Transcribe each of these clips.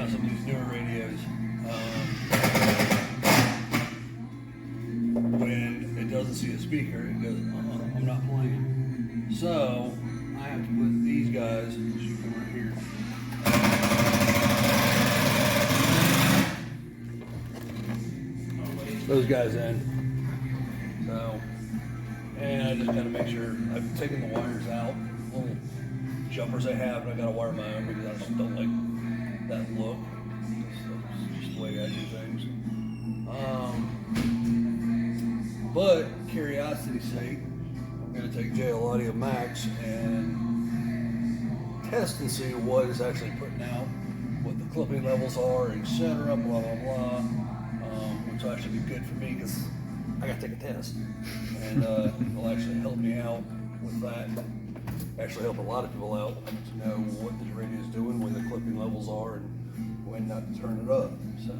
about some of these newer radios. When it doesn't see a speaker, it goes, I'm not playing. So I have to put these guys, as you come right here. Those guys in. So, and I just gotta make sure I've taken the wires out, little jumpers I have, and I gotta wire my own because I just don't like that look. That's just the way I do things. But curiosity's sake, I'm gonna take JL-Audio Max and test and see what it's actually putting out, what the clipping levels are, etc. Blah blah blah. Which will actually be good for me because I gotta take a test, and it'll actually help me out with that. Actually, help a lot of people out to know what the radio is doing, when the clipping levels are, and when not to turn it up. So.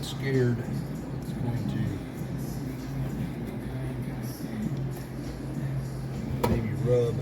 Scared it's going to maybe rub